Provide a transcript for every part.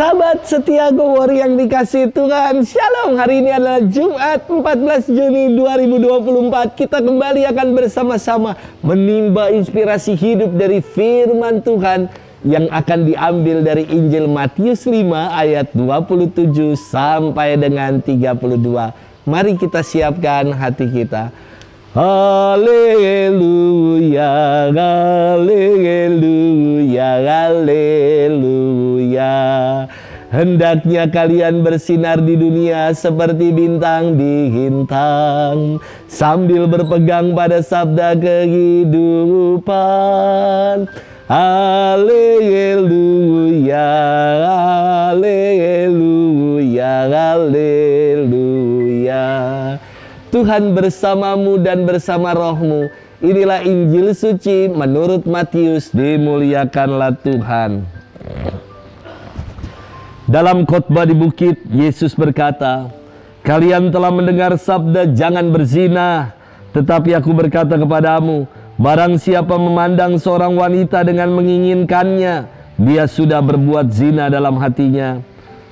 Sahabat setia Go yang dikasih Tuhan, Shalom. Hari ini adalah Jumat 14 Juni 2024. Kita kembali akan bersama-sama menimba inspirasi hidup dari firman Tuhan yang akan diambil dari Injil Matius 5 ayat 27 sampai dengan 32. Mari kita siapkan hati kita. Haleluya, haleluya, haleluya. Hendaknya kalian bersinar di dunia seperti bintang bintang, sambil berpegang pada sabda kehidupan. Haleluya, haleluya, haleluya. Tuhan bersamamu dan bersama rohmu. Inilah Injil suci menurut Matius. Dimuliakanlah Tuhan. Dalam khotbah di bukit, Yesus berkata, "Kalian telah mendengar sabda jangan berzina. Tetapi aku berkata kepadamu, barang siapa memandang seorang wanita dengan menginginkannya, dia sudah berbuat zina dalam hatinya.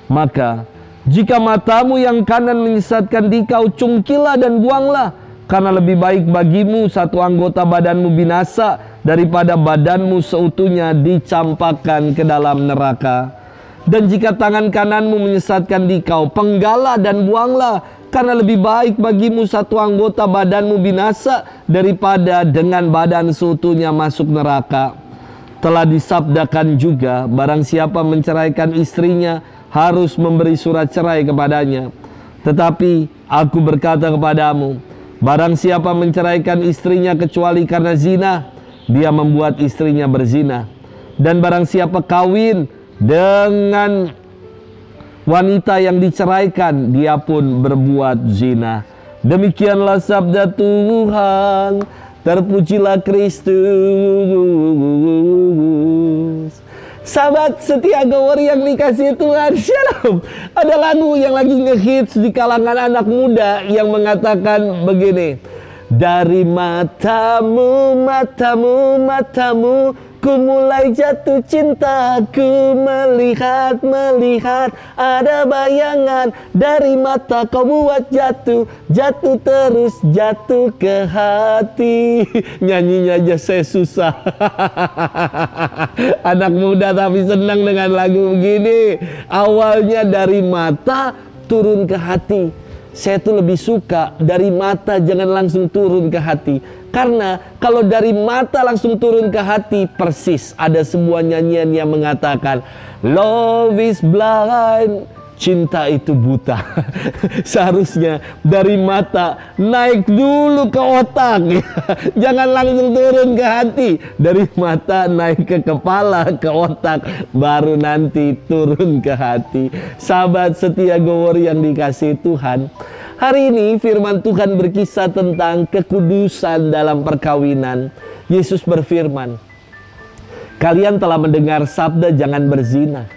Maka jika matamu yang kanan menyesatkan dikau, cungkilah dan buanglah. Karena lebih baik bagimu satu anggota badanmu binasa daripada badanmu seutuhnya dicampakkan ke dalam neraka. Dan jika tangan kananmu menyesatkan dikau, penggalah dan buanglah. Karena lebih baik bagimu satu anggota badanmu binasa daripada dengan badan seutuhnya masuk neraka. Telah disabdakan juga, barang siapa menceraikan istrinya harus memberi surat cerai kepadanya. Tetapi aku berkata kepadamu, barang siapa menceraikan istrinya kecuali karena zina, dia membuat istrinya berzina. Dan barang siapa kawin dengan wanita yang diceraikan, dia pun berbuat zina." Demikianlah sabda Tuhan. Terpujilah Kristus. Sahabat setia Go yang dikasih Tuhan, Shalom. Ada lagu yang lagi ngehits di kalangan anak muda yang mengatakan begini. Dari matamu, matamu, matamu, ku mulai jatuh cinta. Ku melihat, melihat ada bayangan. Dari mata kau buat jatuh, jatuh terus, jatuh ke hati. Nyanyinya aja saya susah. Anak muda tapi senang dengan lagu begini. Awalnya dari mata turun ke hati. Saya tuh lebih suka dari mata jangan langsung turun ke hati. Karena kalau dari mata langsung turun ke hati, persis ada sebuah nyanyian yang mengatakan, love is blind, cinta itu buta. Seharusnya dari mata naik dulu ke otak. Jangan langsung turun ke hati. Dari mata naik ke kepala, ke otak, baru nanti turun ke hati. Sahabat setia Go yang dikasihi Tuhan, hari ini firman Tuhan berkisah tentang kekudusan dalam perkawinan. Yesus berfirman, "Kalian telah mendengar sabda jangan berzina."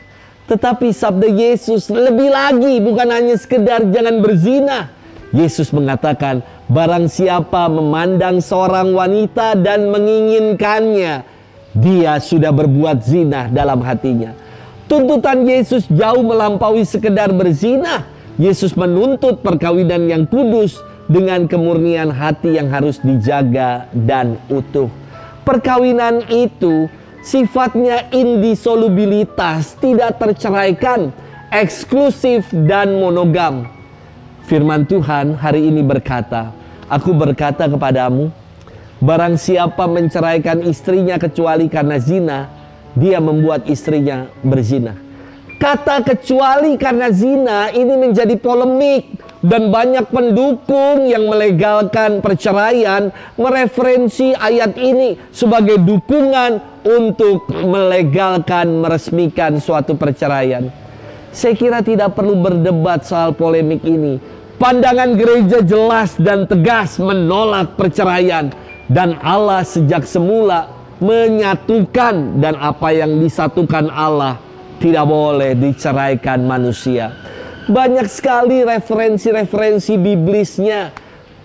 Tetapi sabda Yesus lebih lagi, bukan hanya sekedar jangan berzina. Yesus mengatakan, barang siapa memandang seorang wanita dan menginginkannya, dia sudah berbuat zina dalam hatinya. Tuntutan Yesus jauh melampaui sekedar berzina. Yesus menuntut perkawinan yang kudus dengan kemurnian hati yang harus dijaga dan utuh. Perkawinan itu sifatnya indisolubilitas, tidak terceraikan, eksklusif dan monogam. Firman Tuhan hari ini berkata, aku berkata kepadamu, barang siapa menceraikan istrinya kecuali karena zina, dia membuat istrinya berzina. Kata kecuali karena zina ini menjadi polemik. Dan banyak pendukung yang melegalkan perceraian mereferensi ayat ini sebagai dukungan untuk melegalkan, meresmikan suatu perceraian. Saya kira tidak perlu berdebat soal polemik ini. Pandangan gereja jelas dan tegas menolak perceraian. Dan Allah sejak semula menyatukan, dan apa yang disatukan Allah tidak boleh diceraikan manusia. Banyak sekali referensi-referensi biblisnya.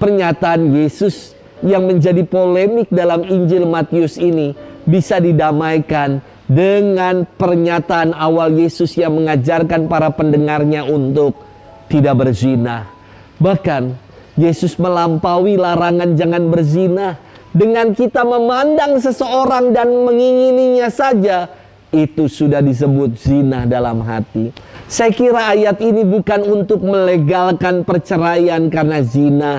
Pernyataan Yesus yang menjadi polemik dalam Injil Matius ini bisa didamaikan dengan pernyataan awal Yesus yang mengajarkan para pendengarnya untuk tidak berzina. Bahkan Yesus melampaui larangan jangan berzina. Dengan kita memandang seseorang dan mengingininya saja, itu sudah disebut zina dalam hati. Saya kira ayat ini bukan untuk melegalkan perceraian karena zina.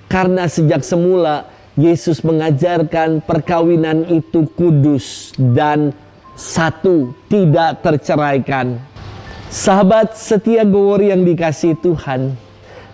Karena sejak semula Yesus mengajarkan perkawinan itu kudus dan satu, tidak terceraikan. Sahabat setia Gowor yang dikasihi Tuhan,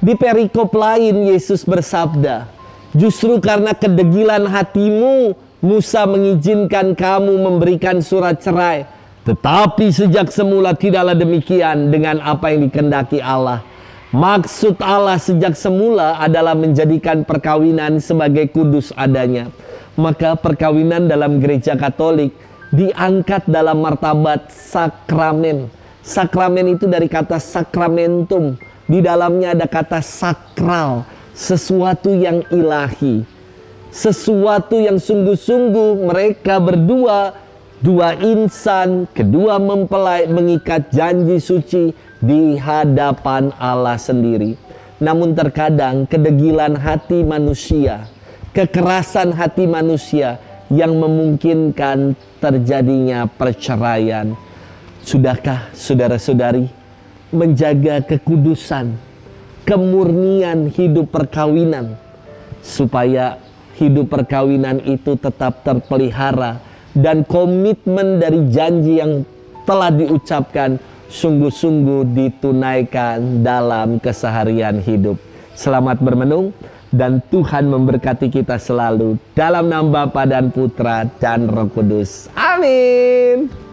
di perikop lain Yesus bersabda, justru karena kedegilan hatimu, Musa mengizinkan kamu memberikan surat cerai. Tetapi sejak semula tidaklah demikian dengan apa yang dikehendaki Allah. Maksud Allah sejak semula adalah menjadikan perkawinan sebagai kudus adanya. Maka perkawinan dalam gereja Katolik diangkat dalam martabat sakramen. Sakramen itu dari kata sakramentum. Di dalamnya ada kata sakral, sesuatu yang ilahi, sesuatu yang sungguh-sungguh mereka berdua, dua insan, kedua mempelai mengikat janji suci di hadapan Allah sendiri. Namun terkadang kedegilan hati manusia, kekerasan hati manusia yang memungkinkan terjadinya perceraian. Sudahkah saudara-saudari menjaga kekudusan, kemurnian hidup perkawinan, supaya hidup perkawinan itu tetap terpelihara dan komitmen dari janji yang telah diucapkan sungguh-sungguh ditunaikan dalam keseharian hidup. Selamat bermenung dan Tuhan memberkati kita selalu dalam nama Bapa dan Putra dan Roh Kudus. Amin.